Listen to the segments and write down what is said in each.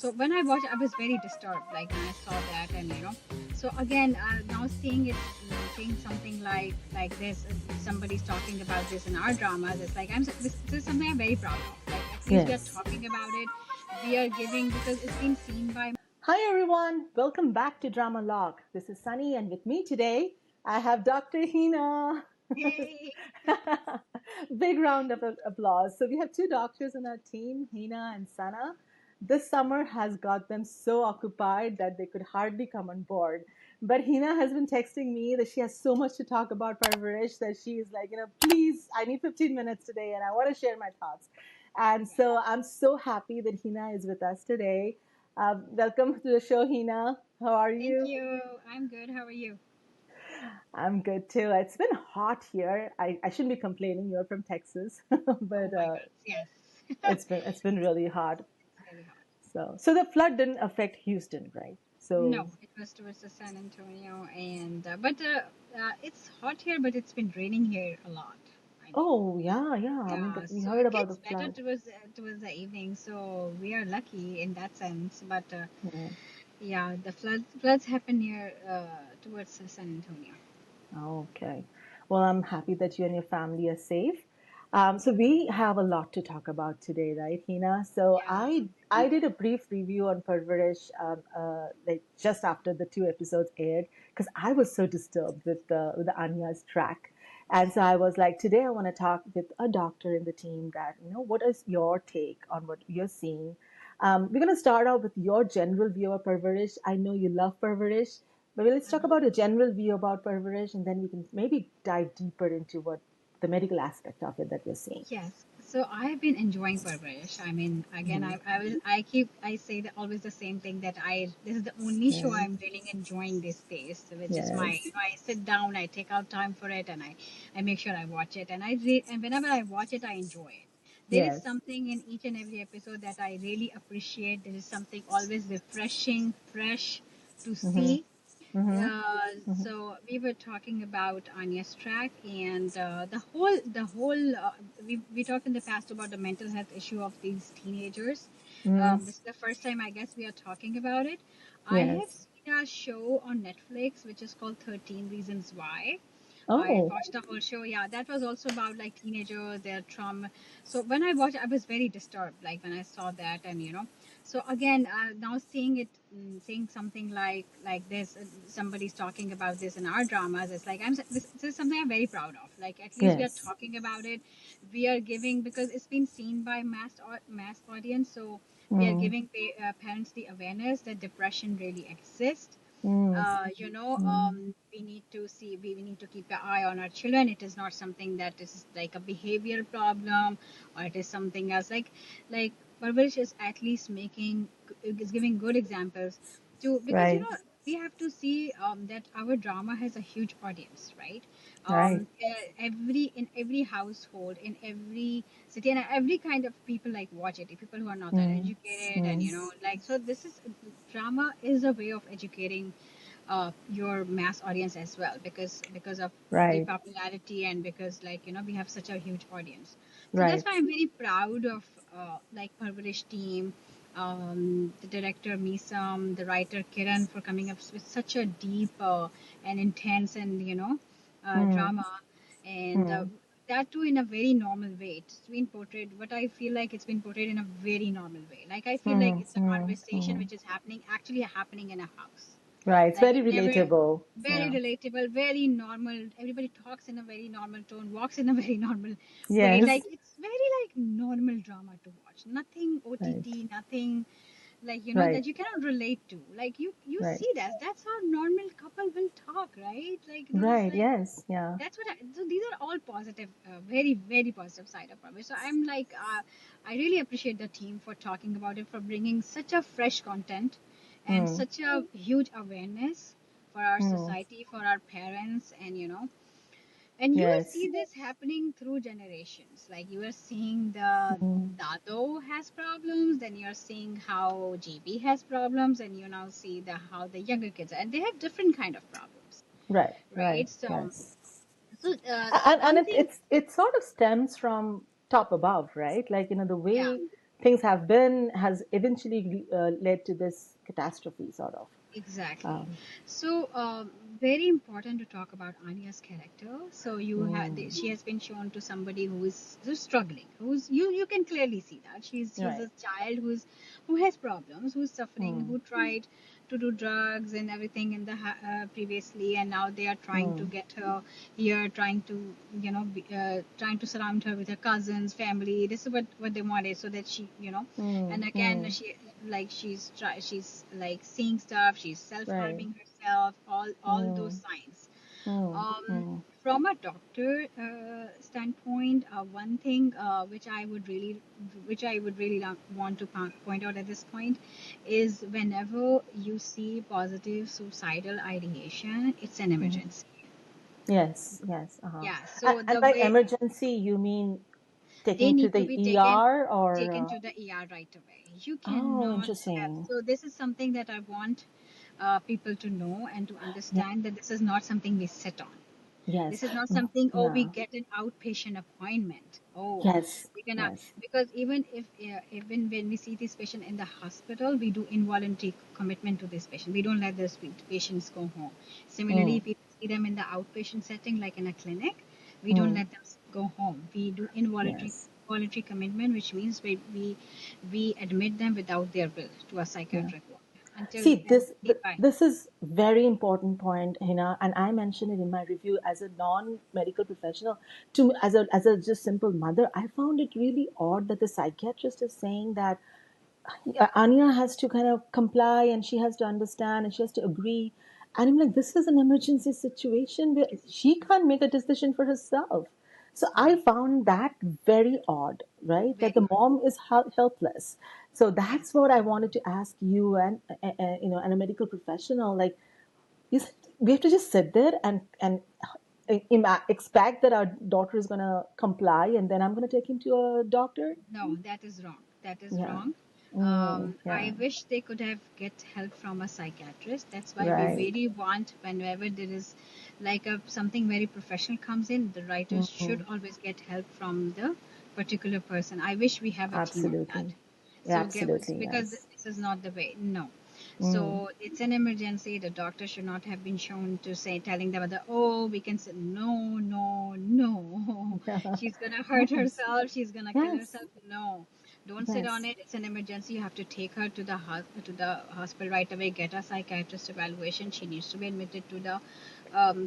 So when I watched, I was very disturbed, like when I saw that, and So again, now seeing it, seeing something like this, somebody's talking about this in our dramas. It's like this is something I'm very proud of. Like at least we are Yes. talking about it. We are giving because it's been seen by. Hi, everyone. Welcome back to Dramalogue. This is Sunny, and with me today, I have Dr. Hina. Hey. Big round of applause. So, we have two doctors in our team, Hina and Sana. This summer has got them so occupied that they could hardly come on board. But Hina has been texting me that she has so much to talk about Parwarish that she is like, please, I need 15 minutes today and I want to share my thoughts. And so I'm so happy that Hina is with us today. Welcome to the show, Hina. How are Thank you? you. I'm good. How are you? I'm good too. It's been hot here. I shouldn't be complaining. You're from Texas, Oh but my God. Yes. it's been really hot. It's very hot. So the flood didn't affect Houston, right? So No, it was towards the San Antonio, and it's hot here, but it's been raining here a lot. I mean, oh yeah, yeah. I mean, yeah, we so heard it about the gets better flood. towards the evening, so we are lucky in that sense. But Yeah. yeah, the floods happen near towards San Antonio. Okay. Well, I'm happy that you and your family are safe. So we have a lot to talk about today, right, Hina? So Yeah. I did a brief review on Parvarish, like just after the two episodes aired, because I was so disturbed with the Anya's track, and so I was like, today I want to talk with a doctor in the team that what is your take on what you're seeing. We're going to start out with your general view of Parvarish. I know you love Parvarish, but let's talk Uh-huh. about a general view about Parvarish, and then we can maybe dive deeper into what the medical aspect of it that we're seeing. Yes. So I've been enjoying Parvarish. I mean, again, Mhm. I say that always the same thing that this is the only show Yeah. I'm really enjoying these days, which is Yes. I sit down, I take out time for it, and I make sure I watch it, and and whenever I watch it, I enjoy it. There is Yes. something in each and every episode that I really appreciate. There is something always refreshing, fresh to Mm-hmm. see. Mm-hmm. Mm-hmm. So we were talking about Anya's track, and we talked in the past about the mental health issue of these teenagers. Mm-hmm. This is the first time I guess we are talking about it. I have Yes. seen a show on Netflix which is called 13 Reasons Why. I Oh. watched the whole show. Yeah, that was also about like teenagers, their trauma. So when I watched, I was very disturbed, like when I saw that, and So again, now seeing it, seeing something like this, somebody's talking about this in our dramas. It's like this is something I'm very proud of. Like at least we are Yes. talking about it. We are giving because it's been seen by mass audience. So we are Mm. giving parents the awareness that depression really exists. Mm. Mm. We need to see we need to keep an eye on our children. It is not something that is like a behavior problem, or it is something else. Like Parvarish is at least making is giving good examples to, because Right. we have to see that our drama has a huge audience, right? Right. Every in every household, in every city, and every kind of people like watch it. People who are not that Mm. educated, and Mm. like, so this is drama is a way of educating your mass audience as well, because of the Right. popularity, and because, like, we have such a huge audience. So that's Right. why I'm very proud of like Parvarish team, the director Misam, the writer Kiran, for coming up with such a deep and intense, and Mm. drama, and Mm. that too in a very normal way. It's been portrayed, what I feel like, it's been portrayed in a very normal way. Like I feel like Mm. it's a Mm. conversation Mm. which is happening in a house. Right. It's Like very it never, relatable. very Yeah. relatable, very normal. Everybody talks in a very normal tone, walks in a very normal way. Like Yes. it's very like normal drama to watch. Nothing Right. OTT, nothing like Right. that you cannot relate to. Like you Right. see that's how normal couple will talk, right? Like this is Right. like Yes. Yeah. that's so these are all positive, very very positive side of it. So I'm like, I really appreciate the team for talking about it, for bringing such a fresh content and Mm. such a huge awareness for our Mm. society, for our parents, and and you will Yes. see this happening through generations. Like you are seeing the Mm. Dado has problems, then you're seeing how GB has problems, and you now see the how the younger kids, and they have different kind of problems, Right. Right. right? So Yes. so And one it thing, it's it sort of stems from top above, right? Like the yeah, way things have been has eventually led to this catastrophe, sort of. Exactly. Um, So, very important to talk about Anya's character. So mm, she has been shown to somebody who's struggling, who's you can clearly see that she's right. a child who has problems, who's suffering, Mm, who tried to do drugs and everything in the previously, and now they are trying to mm, get her here, trying to trying to surround her with her cousins, family. This is what they wanted, so that and mm, again mm, she's like seeing stuff, she's right. self-harming herself, all those Mm, signs. mm, mm, From a doctor standpoint, one thing which I would really want to point out at this point is whenever you see positive suicidal ideation, it's an mm. emergency. Yes, yes. Uh-huh. Yeah, so And the by way emergency, you mean they taking to need to the be ER or? taken to the ER right away. You Oh, cannot have. interesting. So this is something that I want people to know and to Yeah. understand, that this is not something we sit on. Yes. This is not something, oh, we Yeah. get an outpatient appointment. Oh, Yes. we can, Yes. because even if even when we see this patient in the hospital, we do involuntary commitment to this patient. We don't let those patients go home. Similarly, Mm, if we see them in the outpatient setting, like in a clinic, we don't mm, let them go home. We do involuntary yes. voluntary commitment, which means we admit them without their will to a Yeah. psychiatric ward until See, and by. this is very important point, Hina, and I mentioned it in my review as a non-medical professional. As a just simple mother, I found it really odd that the psychiatrist is saying that Anya has to kind of comply and she has to understand and she has to agree. And I'm like, this is an emergency situation where she can't make a decision for herself. So I Right. found that very odd, right? That Very the odd. mom is helpless. So Yeah. that's what I wanted to ask you and and a medical professional. Like, is we have to just sit there and expect that our daughter is going to comply and then I'm going to take him to a doctor? No, that is wrong. That is Yeah. wrong. Yeah. I wish they could have get help from a psychiatrist. That's why we Right. really want, whenever there is like a something very professional comes in, the writers should Mm, always get help from the particular person. I wish we have a team of that. absolutely. Yeah, So absolutely. because Yes. this is not the way. No. Mm. So it's an emergency. The doctor should not have been shown to say, telling them that, oh, we can say, no, no, no. She's going to hurt Yes. herself. She's going to kill Yes. herself. No, don't sit on Yes. it. It's an emergency. You have to take her to to the hospital right away, get a psychiatrist evaluation. She needs to be admitted to the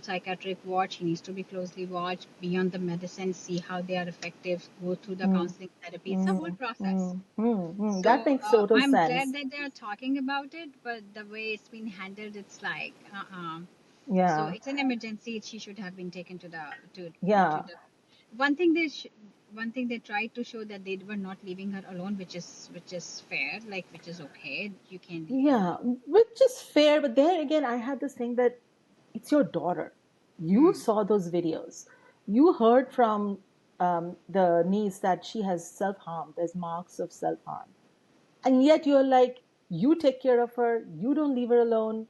psychiatric ward. She needs to be closely watched, be on the medicine, see how they are effective, go through the Mm, counseling therapy. It's a whole mm, process. mm, mm, mm. That So makes total I'm glad sense. that they are talking about it, but the way it's been handled, it's like, So Yeah. it's an emergency. She should have been taken to to Yeah. the. One thing one thing they tried to show that they were not leaving her alone, which is fair, like which is okay. You can Yeah. Which is fair, but there again, I had this thing that it's your daughter. You Hmm. saw those videos. You heard from the niece that she has self harm. There's marks of self harm. And yet you're like, you take care of her, you don't leave her alone,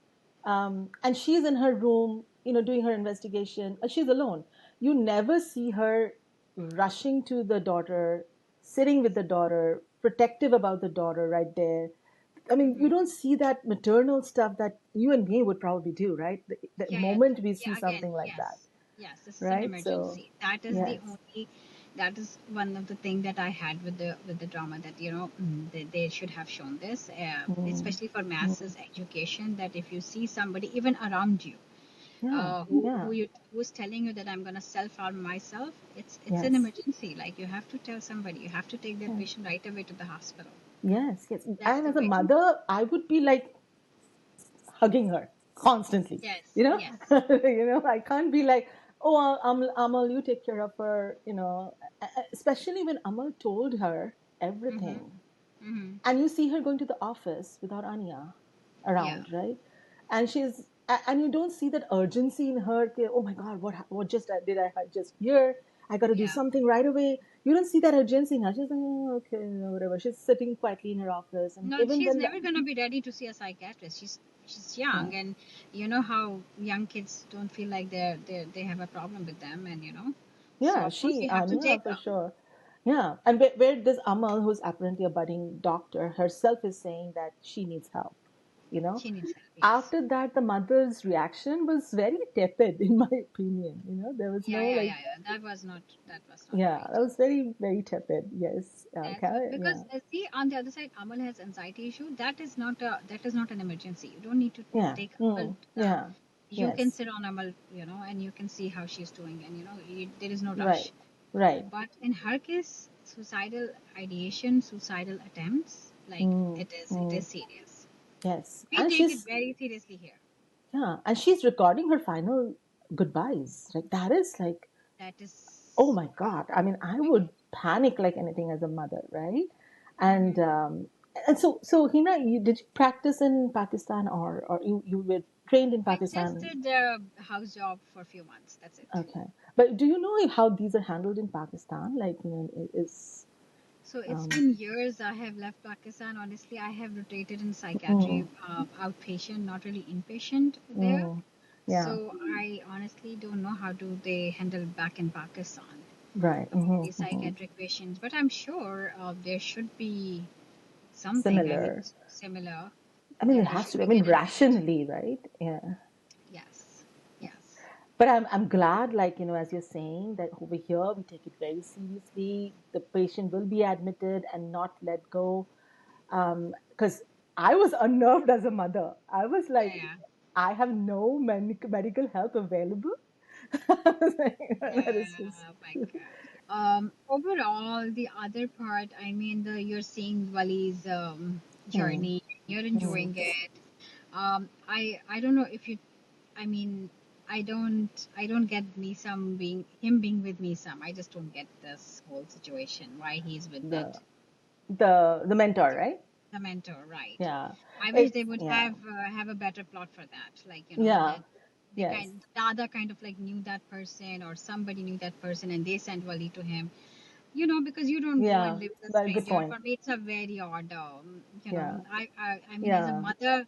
and she's in her room, doing her investigation. She's alone. You never see her rushing to the daughter, sitting with the daughter, protective about the daughter right there. I mean, you Hmm. don't see that maternal stuff that you and me would probably do, right? The Yeah, yeah, moment we see yeah. Again, something like that, yes, yes. This is an right? So emergency. That is the yes. only. That is one of the thing that I had with the drama, that they should have shown this, Mm, especially for mm, masses education. That if you see somebody even around you, yeah, yeah, who's telling you that I'm gonna self harm myself, it's an yes, emergency. Like you have to tell somebody. You have to take that yes. patient right away to the hospital. Yes, yes. That's And the as a way. mother, I would be like hugging her constantly. Yes, You know, yes. I can't be like, oh, Amal, you take care of her. Especially when Amal told her Mhm. everything, Mhm. and you see her going to the office without Aniya Yeah. around, right? And and you don't see that urgency in her. Oh my God, what just did I just hear? I got to do Yeah. something right away. You don't see that urgency in her. She's like, oh, okay, whatever. She's sitting quietly in her office, and No, even she's when never gonna be ready to see a psychiatrist. She's yeah, young, and you know how young kids don't feel like they have a problem with them, and. So yeah, of course she you have to Aniya take for her. sure. Yeah, and where this Amal, who's apparently a budding doctor, herself is saying that she needs help. You know, She needs help. Yes. after that, the mother's reaction was very tepid, in my opinion. There was Yeah, no yeah, like, yeah, yeah. That was not yeah, right. that was very, very tepid. Yes, That's what, okay, because yeah, see, on the other side, Amal has anxiety issue. That is not an emergency. You don't need to yeah, take Amal. yeah, You can yes, sit on Amal, and you can see how she's doing, and there is no right, rush. right, But in her case, suicidal ideation, suicidal attempts, like mm, it is mm, serious. yes, We and take it she's very seriously here. yeah, and she's recording her final goodbyes. Like that is like, That oh is my God. I mean, I very. would panic like anything as a mother, right? And Mhm. so Hina, did you practice in Pakistan, or you were trained in I just Pakistan? did a house job for a few months. That's it. Okay, but do you know how these are handled in Pakistan? Like, is So it's um, been years I have left Pakistan. Honestly, I have rotated in mm, psychiatry, outpatient, not really inpatient there. mm, yeah, So I honestly don't know how do they handle back in Pakistan right, the hmm. psychiatric patients. But I'm sure there should be something. I mean, Similar. similar. I mean, it They has should to be. I be mean, getting treated. rationally, right? Yeah. Yes, yes. But I'm glad, like, as you're saying, that over here we take it very seriously. The patient will be admitted and not let go. Because I was unnerved as a mother. I was Yeah, like, yeah. I have no medical help available. I was like, that is just, Yeah, my God. Overall, the other part, I mean, you're seeing Wali's hmm, journey, you're hmm. enjoying it. I don't know if you, I mean, I don't get Misam being with Misam. I just don't get this whole situation. Why he's with that the the mentor, right? the mentor, right? Yeah, I wish it's they would yeah, have a better plot for that. Like, yeah, that yes, the other kind of like knew that person, or somebody knew that person and they sent Wali to him. Because you don't go and yeah. live with a Very good stranger. point. For me, it's a very odd. Yeah, I mean, as a yeah. mother,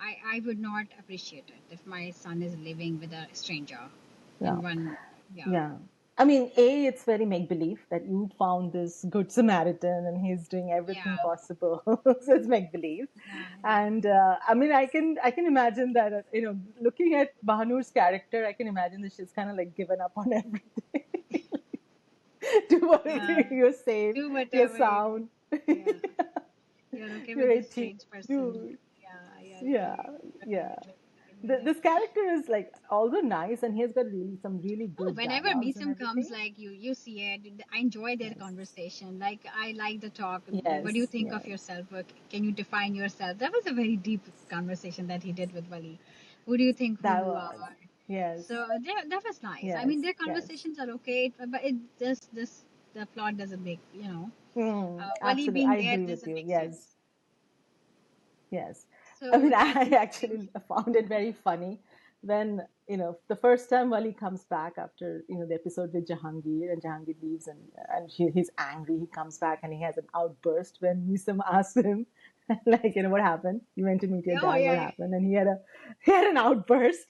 I would not appreciate it if my son is living with a stranger Yeah. in one. Yeah, Yeah. I mean, it's very make believe that you found this good Samaritan and he's doing everything yeah, possible. So it's make believe. yeah, And I mean, I can imagine that, looking at Bahanu's character, I can imagine that she's kind of like given up on everything. Do whatever, yeah. you're safe, Do you're whatever. sound, Yeah, you're okay you're with this 18. strange person. Dude. Yeah, yeah, Yeah. yeah. Yeah. I can imagine. This character is like although nice and he has got really some really Oh, good whenever dialogues and Misam comes, everything. like you see it. I enjoy their Yes. conversation. Like I like the talk. What do you Yes, think of yes. yourself? Or can you define yourself? That was a very deep conversation that he did with Wali. Who do you think who That you was. are? Yes, So that was nice. I mean, yes, their yes. conversations are okay, but it just this the plot doesn't make Wali Absolutely. being I there agree with doesn't you. make Yes, sense. yes. I So mean, that I was the thing. actually found it very funny when, the first time Wali comes back after, the episode with Jahangir, and Jahangir leaves, and he's angry. He comes back and he has an outburst when Misam asks him, like, what happened? You went to meet your Oh dad, what yeah, happened? And he had an outburst.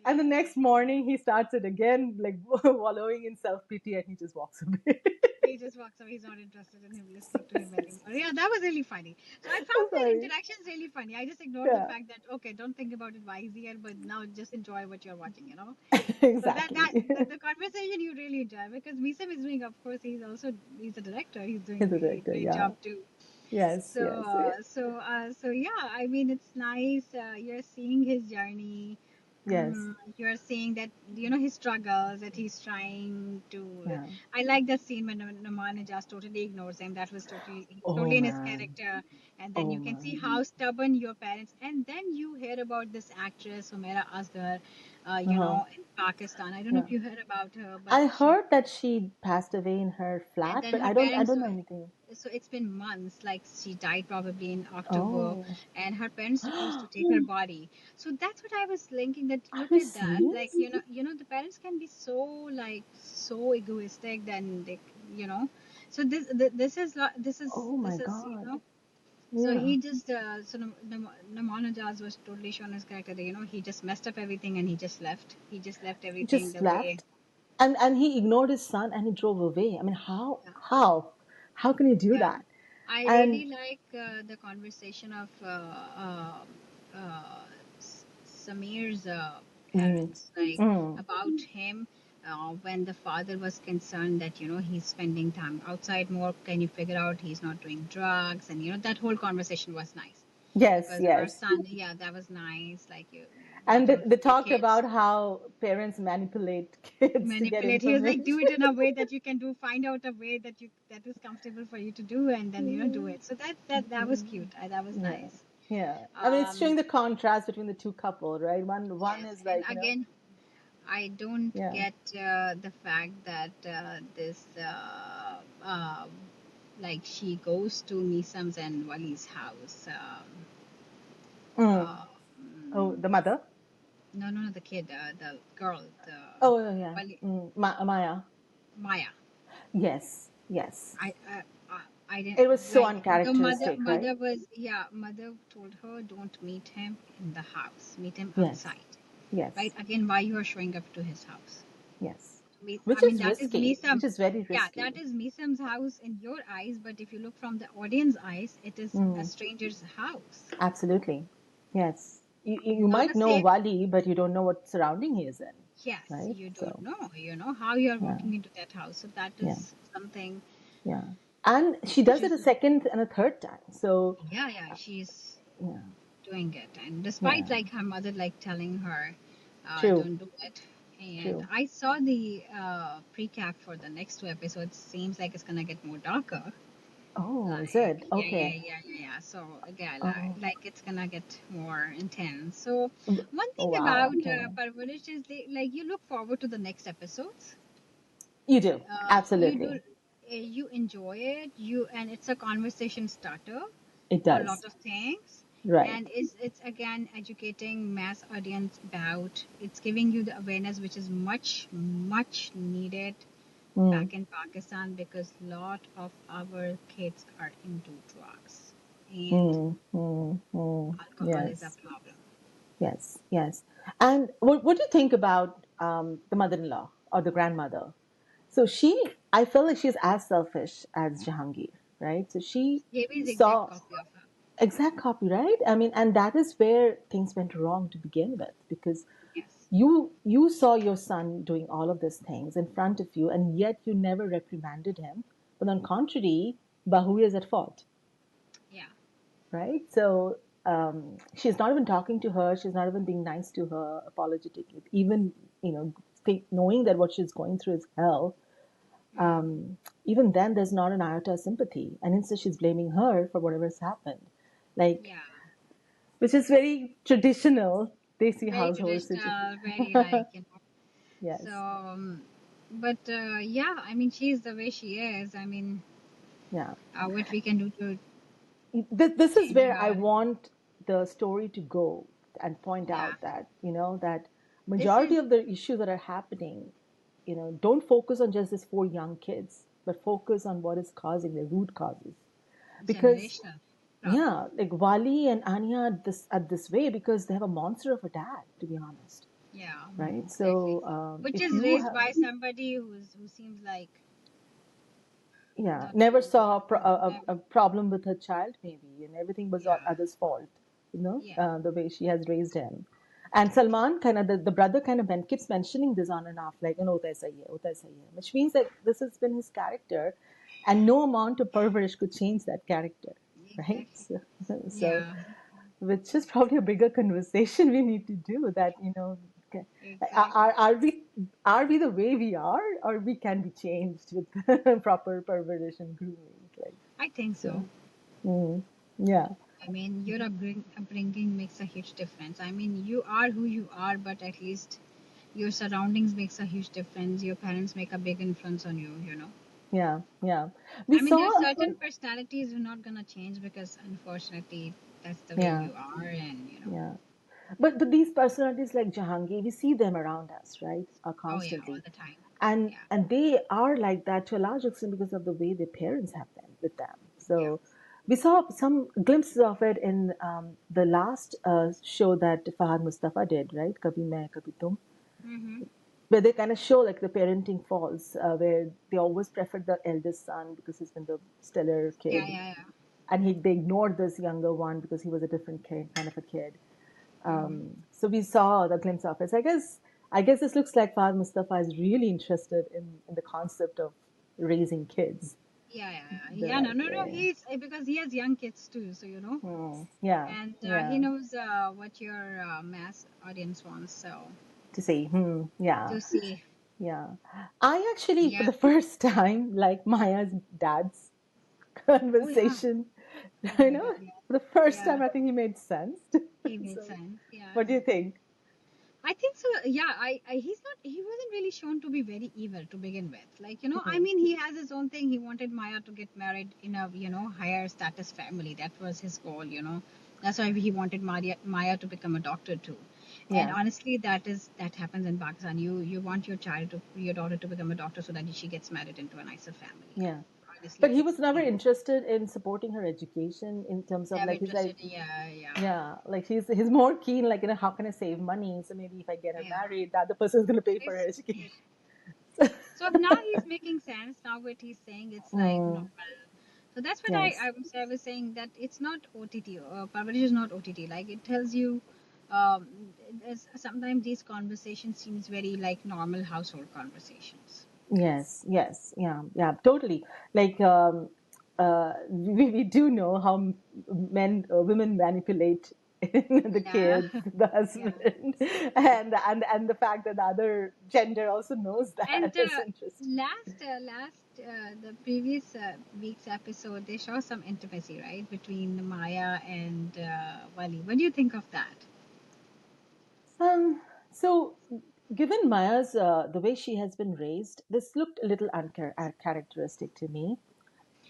And the yeah. next morning he starts it again, like wallowing in self pity, and he just walks away. He just walks away. He's not interested in him listening to him anymore. Yeah, that was really funny. So I found their Sorry. interactions really funny. I just ignored the Yeah, fact that okay, don't think about it why he's here, but now just enjoy what you're watching. So exactly. the conversation you really enjoy because Misam is doing, of course, he's a director. He's He's doing a a director. great Yeah. job too. Yes. So Yes. yeah, I mean it's nice. You're seeing his journey. Yes. You're seeing that his struggles that he's trying to. Yeah. I like that scene when Naman just totally ignores him. That was Oh totally in his man. character. And then Oh you can see man. how stubborn your parents. And then you hear about this actress Humaira Asghar, Uh-huh. in Pakistan. I don't know Yeah. if you heard about her, but I she heard that she passed away in her and flat, then but her I parents don't know anything. so it's been months, like she died probably in October, Oh. and her parents supposed to Are take her body. So that's what I was linking, that look you at that, like serious? the parents can be so, like, so egoistic, then they you know so this is Oh my this is God. so Yeah. he just Namanajaz was totally shown his character that he just messed up everything and he just left He everything just the way. left. and he ignored his son and he drove away. I mean, Yeah. how can you do Yeah. that? I And really like the conversation of uh, Samir's mm, parents, like mm, about him when the father was concerned that he's spending time outside more. Can you figure out he's not doing drugs? And that whole conversation was nice yes, because our yes. son, yeah, that was nice. Like you And watch out they for your talked kids. about how parents manipulate kids to get Manipulate. He was like, information. do it in a way that you can do. Find out a way that is comfortable for you to do, and then do it. So that was cute. That was Yeah, nice. yeah. I mean, it's Um, showing the contrast between the two couple, right? One yes, is and like, again, I don't yeah. get the fact that this like she goes to Nisam's and Wali's house. Mm. Uh, Oh, mm, the mother. no, no, no, the kid, the girl, the Oh, yeah. Wali, Maya. Maya. Yes, yes. I I didn't It was so like the uncharacteristic, right? mother was, yeah, mother told her don't meet him in the house, meet him Yes, outside, right? yes, Again, why you are showing up to his house? yes. I Which mean is that is risky, Misam, which is very yeah, risky. that is Misam's house in your eyes, but if you look from the audience eyes, it is a Mm, stranger's house. absolutely. Yes. You Not might the know same. Wali, but you don't know what surrounding he is in, Yes, right? you don't So, know, how you are yeah, walking into that house. So that yeah, is something yeah. And she which does it is, a second and a third time. So, yeah, yeah, she's yeah, doing it, and despite yeah. like her mother like telling her True, don't do it. And true. I saw the pre-cap for the next two episodes. Seems like it's gonna get more darker, Oh, is like it? yeah, yeah, Okay. yeah, yeah, yeah. So again, Oh, like it's gonna get more intense. So one oh thing wow. about Okay. Parvarish is like you look forward to the next episodes. You do. You do, Absolutely. you enjoy it, and it's a conversation starter It for a does. lot of things. Right. And it's again educating mass audience about, it's giving you the awareness which is much needed Mm, back in Pakistan, because lot of our kids are into drugs and alcohol is a yes. problem. Yes. Yes. And what do you think about the mother-in-law or the grandmother? So I feel like she's as selfish as Jahangir, right? So she Maybe the exact saw copy of her. exact copy, right? I mean, and that is where things went wrong to begin with, because Yes. you saw your son doing all of these things in front of you, and yet you never reprimanded him. But on contrary, Bahu is at fault, Yeah. right? So she's not even talking to her. She's not even being nice to her, apologetic, even knowing that what she's going through is hell. Mm. Even then, there's not an iota of sympathy, and instead she's blaming her for whatever's happened, like, Yeah. which is very traditional Desi Very household situation. traditional, very like so Yes, but yeah, I mean she's the way she is. I mean yeah. what we can do to This is change where I her. want the story to go and point Yeah, out that that this is, majority of the issues that are happening, don't focus on just these four young kids, but focus on what is causing the root causes. Because generational problem. yeah, like Wali and Anya are this way because they have a monster of a dad, to be honest, Yeah, right? exactly. So Which if is you raised have, by somebody who seems like yeah, not never too saw a never. problem with her child, maybe, and everything was all Yeah, others' fault, yeah, the way she has raised him. And Salman kind of, the brother kind of keeps mentioning this on and off, like, hota aisa hi hai, hota aisa hi hai, which means that this has been his character, and no amount of parvarish could change that character, right? exactly. So Yeah, which is probably a bigger conversation we need to do. That okay, exactly. are we the way we are, or we can be changed with proper perversion and grooming, like I think so. so. Mm, yeah, I mean, your upbringing makes a huge difference. I mean, you are who you are, but at least your surroundings makes a huge difference. Your parents make a big influence on you. yeah, yeah. We I mean, saw, there's certain personalities you're not gonna change because unfortunately that's the way yeah, you are, and yeah. But these personalities like Jahangir, we see them around us, right? oh yeah, all Constantly, the time. and Yeah, and they are like that to a large extent because of the way their parents have been with them. yeah. So we saw some glimpses of it in the last show that Fahad Mustafa did, right? Kabhi Main Kabhi Tum. Mm-hmm. where they kind of show like the parenting faults, where they always preferred the eldest son because he's been the stellar Yeah, kid, yeah, yeah. and they ignored this younger one because he was a different kid, kind of a kid. Hmm. So we saw the glimpse of it. So I guess this looks like Fahd Mustafa is really interested in the concept of raising kids Yeah, yeah, yeah. the Yeah, no, right no, no. way. He's because he has young kids too, so Yeah, and he yeah. knows what your mass audience wants. So To say, yeah, to see, yeah. I actually, for yeah. the first time, like Maya's dad's Oh yeah. conversation. Oh You my know, God. Yeah. for the first Yeah. time, I think he made sense. He made So, sense. Yeah. what do you think? I think so. Yeah, he's not. He wasn't really shown to be very evil to begin with. Like I Hmm. mean, he has his own thing. He wanted Maya to get married in a higher status family. That was his goal. That's why he wanted Maya to become a doctor too. And Yeah, honestly, that happens in Pakistan. You want your daughter to become a doctor so that she gets married into a nicer family. yeah. Honestly, But he was it's never interested in supporting her education in terms of never like he's like, interested. Yeah, yeah, yeah, like he's more keen like how can I save money? So maybe if I get her yeah. married, the other person is going to pay for her It's, education. so now he's making sense. Now what he's saying, it's like Mm, normal. So that's what yes. I was saying that it's not OTT. Parvarish is not OTT. Like it tells you, sometimes these conversations seems very like normal household conversations. Yes, yes, yeah, yeah, totally. Like, we do know how women manipulate the Yeah, kids, the yeah. husband, Yes. and the fact that the other gender also knows And that is interesting. the previous week's episode, they show some intimacy, right, between Maya and Wali. What do you think of that? Um, so given Maya's the way she has been raised, this looked a little uncharacteristic to me.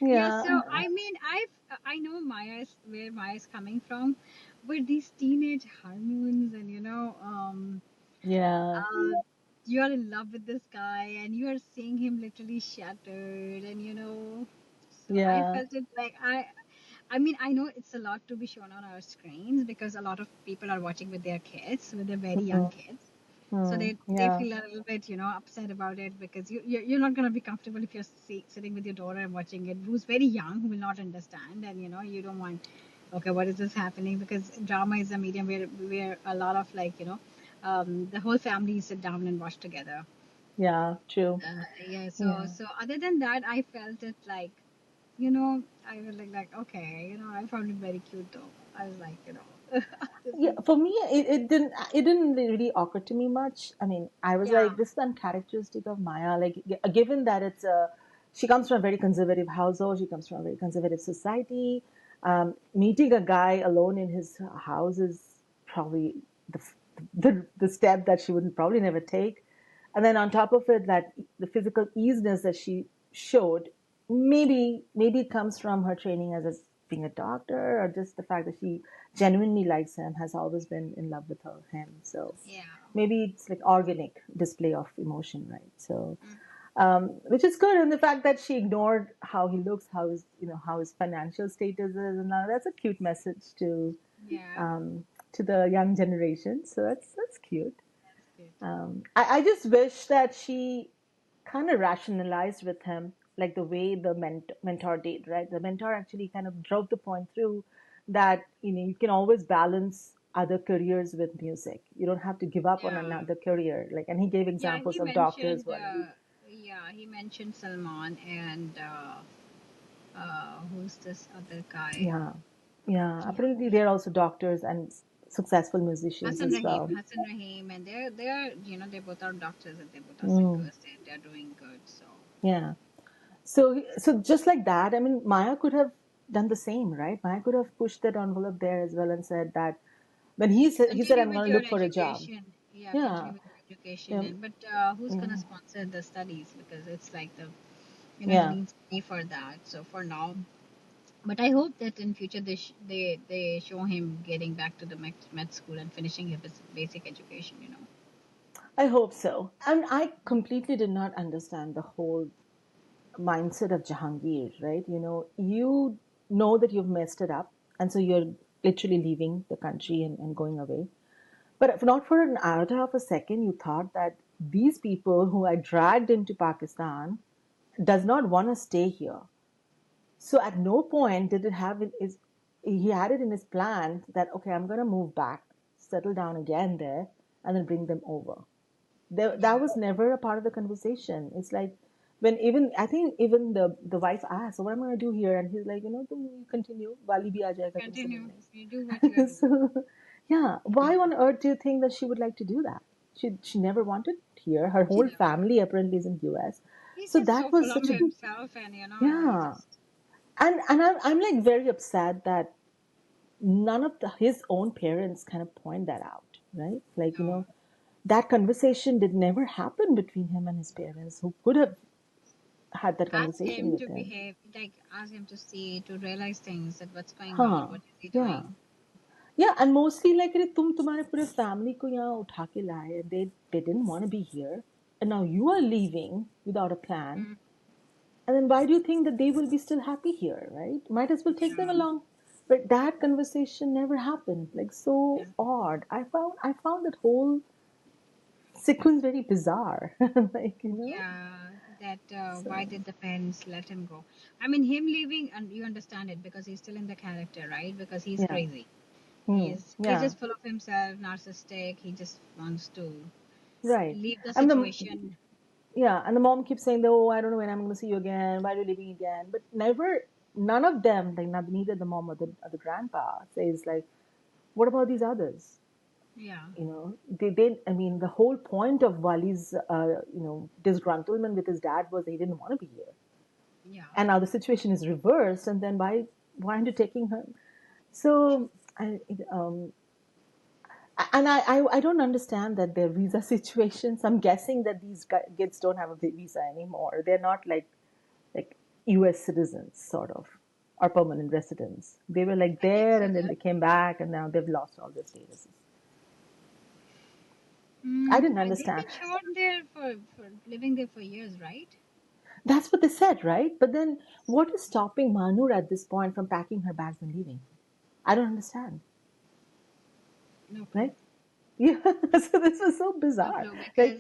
Yeah, Yeah, so I mean, I know where Maya's coming from, but these teenage hormones and yeah, uh, you're in love with this guy and you are seeing him literally shattered, and so I yeah. felt it like I mean, I know it's a lot to be shown on our screens because a lot of people are watching with their kids, with their very young Hmm, kids. So hmm, they yeah, feel a little bit, upset about it because you're not going to be comfortable if you're sitting with your daughter and watching it, who's very young, who will not understand, and you don't want, okay, what is this happening? Because drama is a medium where a lot of like, the whole family sit down and watch together. yeah. True. Yeah. So Yeah. so other than that, I felt it like, I was like, okay, I found it very cute though. I was like, this Yeah, is, for me, it didn't really occur to me much. I mean, I was yeah, like, this is uncharacteristic of Maya. Like, given that she comes from a very conservative household, she comes from a very conservative society. Meeting a guy alone in his house is probably the the step that she would probably never take. And then on top of it, that the physical easiness that she showed, maybe it comes from her training as being a doctor, or just the fact that she genuinely likes him, has always been in love with him. So yeah. maybe it's like organic display of emotion, right? So, which is good, and the fact that she ignored how he looks, how his financial status is, and that's a cute message Yeah, um, to the young generation. So that's cute. that's good. I just wish that she kind of rationalized with him, like the way the mentor did, right? The mentor actually kind of drove the point through that, you can always balance other careers with music. You don't have to give up on Yeah, another career. Like, and he gave yeah. examples of doctors, Wali. He mentioned Salman and who's this other guy? Yeah. Yeah. Yeah, Apparently, they're also doctors and successful musicians as well. Hassan Rahim, and they're they both are doctors and they both are Mm, singers and they're doing good. So yeah. So just like that, I mean, Maya could have done the same, right? Maya could have pushed that envelope there as well and said that when he said, continue I'm with going to your look for a job. education. Yeah, Yeah. continue with your education. Um, And but who's gonna yeah. sponsor the studies? Because it's like he Yeah. needs money for that. So for now, but I hope that in future they show him getting back to the med school and finishing his basic education. I hope so. And I completely did not understand the whole mindset of Jahangir, right? You know that you've messed it up, and so you're literally leaving the country and going away. But if not for an iota of a second, you thought that these people who I dragged into Pakistan does not want to stay here. So at no point did it have it is he had it in his plan that okay, I'm gonna move back, settle down again there, and then bring them over. That Yeah, was never a part of the conversation. It's like when even I think even the wife asked, so what am I gonna do here? And he's like, तुम continue, वाली भी आ जाएगा तुमसे continue. You do what you are मिलने. doing. So yeah, why on earth do you think that she would like to do that? She never wanted here. Her She whole never. family apparently is in US. He's So just that so was full of such a himself, and he yeah. just And I'm like very upset that none of his own parents kind of point that out, right? Like, no. that conversation did never happen between him and his parents who could have had that Ask conversation him with to him. behave, like ask him to see, to realize things, that what's going on, Huh. what is he Yeah. doing. Yeah, and mostly like अरे तुम तुम्हारे पूरे family को यहाँ उठा के लाए. They didn't want to be here. And now you are leaving without a plan. Mm, And then why do you think that they will be still happy here, right? Might as well take them yeah. along. But that conversation never happened. Like so Yeah. odd. I found that whole sequence very bizarre. Like, Yeah, that why So did the parents let him go? I mean, him leaving, and you understand it because he's still in the character, right? Because he's yeah. crazy. He's Yeah. just full of himself, narcissistic. He just wants to Right. leave the And the situation. yeah, and the mom keeps saying, "Oh, I don't know when I'm going to see you again. Why are you leaving again?" But never, none of them, like neither the mom or the grandpa, says like, "What about these others?" Yeah, I mean, the whole point of Wali's, disgruntlement with his dad was that he didn't want to be here, yeah. and now the situation is reversed, and then why aren't you taking her? So I, um, and I don't understand that their visa situations. I'm guessing that these kids don't have a visa anymore. They're not like U.S. citizens, sort of, or permanent residents. They were like I think there, so. and then That they came back, and now they've lost all their statuses. I didn't they've understand. been shown there for living there for years, right? That's what they said, right? But then, what is stopping Manur at this point from packing her bags and leaving? I don't understand, No clue. right? Yeah. So this was so No bizarre. clue Like,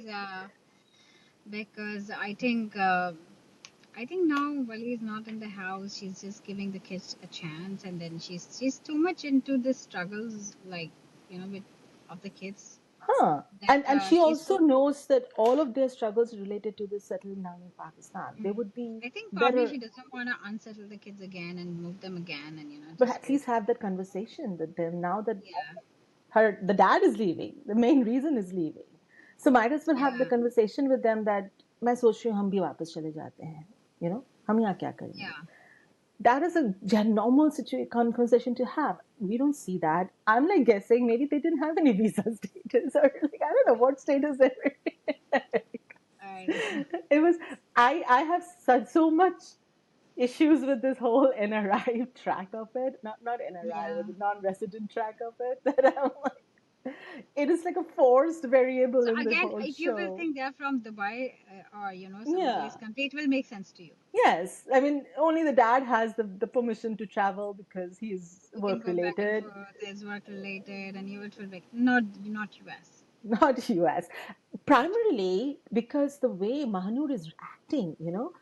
because I think now Wali is not in the house. She's just giving the kids a chance, and then she's too much into the struggles, like with of the kids, huh? that And she she's also so. knows that all of their struggles related to this settling down in Pakistan. They Mm, would be I think probably better, she doesn't want to unsettle the kids again and move them again, and but just at go. least have that conversation that then now that Yeah, the dad is leaving, the main reason is leaving, so might as well have the yeah, conversation with them that मैं सोच रही हूँ हम भी वापस चले जाते हैं, हम यहाँ क्या करेंगे. yeah, That is a normal conversation to have. We don't see that. I'm like guessing maybe they didn't have any visa status or like I don't know what status they were in. I don't know. It was I have such so much issues with this whole NRI track of it. Not NRI, Yeah. but the non-resident track of it. That I'm like, it is like a forced variable So in the again, whole if you will show. think they're from Dubai or some Middle Yeah. East country, it will make sense to you. Yes. I mean, only the dad has the permission to travel because he's You can work go back and related, forth. There's work related, and you will feel like not US. not US. Primarily because the way Mahanur is acting, you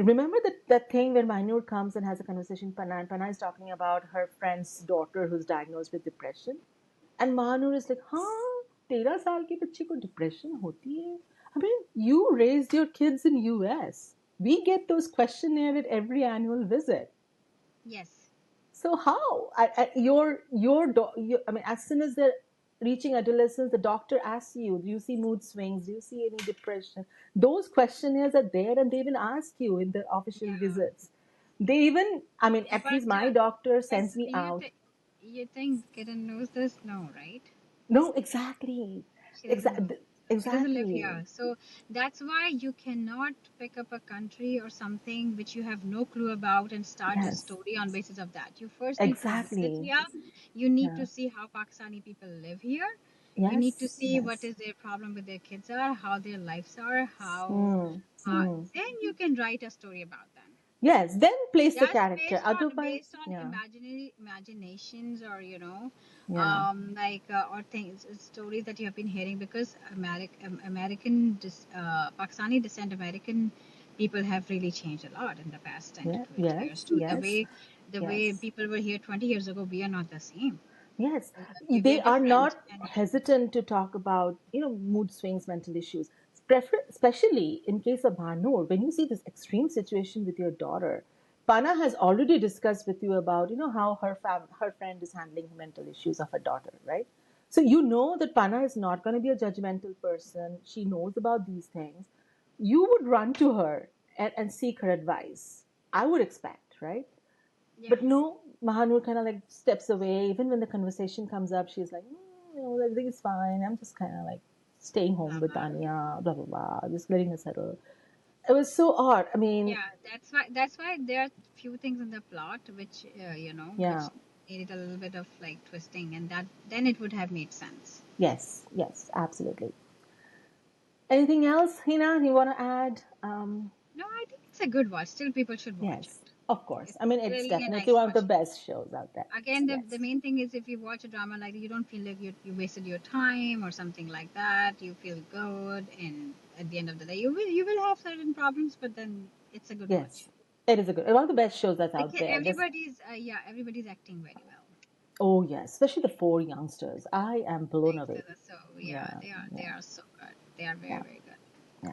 remember that thing when Mahanur comes and has a conversation with Pana, and Pana is talking about her friend's daughter who's diagnosed with depression. And Mahanur is like, हाँ 13 साल की बच्ची को depression होती है. I mean, you raised your kids in US. We get those questionnaire at every annual visit. Yes. So how? I mean, as soon as they're reaching adolescence, the doctor asks you, do you see mood swings? Do you see any depression? Those questionnaires are there, and they even ask you in the official Yeah. visits. They even, I mean, at But least my doctor but sends me you out. think you think Kitten knows this? No, right? No, exactly, She doesn't know. exactly, She doesn't live exactly. here. So that's why you cannot pick up a country or something which you have no clue about and start a Yes, story on basis of that. You first need to visit exactly. here. You need Yeah. to see how Pakistani people live here. You need to Yes, see what yes. is their problem with their kids are, how their lives are, how Hmm. Hmm. then you can write a story about them. Yes, then place the That's character. Otherwise, based on yeah, imaginary imaginations, or yeah, or things, stories that you have been hearing, because American Pakistani descent American people have really changed a lot in the past 10 to yeah, 20 yes, years too. yes, The way yes. people were here 20 years ago, we are not the same. Yes, We are they are different. not And hesitant to talk about, mood swings, mental issues. Especially in case of Bhanur, when you see this extreme situation with your daughter, Pana has already discussed with you about, how her friend is handling mental issues of her daughter, right? So you know that Pana is not going to be a judgmental person. She knows about these things. You would run to her and seek her advice. I would expect, right? yeah, But no, Mahanur kind of like steps away. Even when the conversation comes up, she's like, everything is fine. I'm just kind of like staying home blah with blah. Aniya, blah, blah, blah, just letting her settle. It was so odd. I mean, Yeah, that's why there are few things in the plot which which yeah, needed a little bit of like twisting, and that then it would have made sense. yes, yes, absolutely. Anything else, Hina, you want to add? No, I think it's a good watch. Still, people should watch Yes, it. of course. It's I mean, it's really a definitely nice one of the watch. best shows out there. Again, the Yes, main thing is, if you watch a drama like that, you don't feel like you wasted your time or something like that. You feel good, and at the end of the day, you will have certain problems, but then it's a good watch. yes. It is a good, one of the best shows that's Like out there. This, everybody's acting very well. oh yes, especially the four youngsters. I am blown away. Youngsters are so, yeah, Yeah, they yeah, are so good. They are very yeah. very good. Yeah.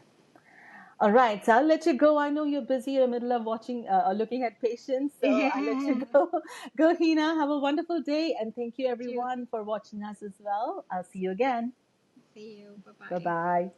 All right, so I'll let you go. I know you're busy in the middle of watching or looking at patients, so I'll let you go. Go, Hina. Have a wonderful day, and thank you You too. everyone for watching us as well. I'll see you again. See you. Bye Bye bye. bye.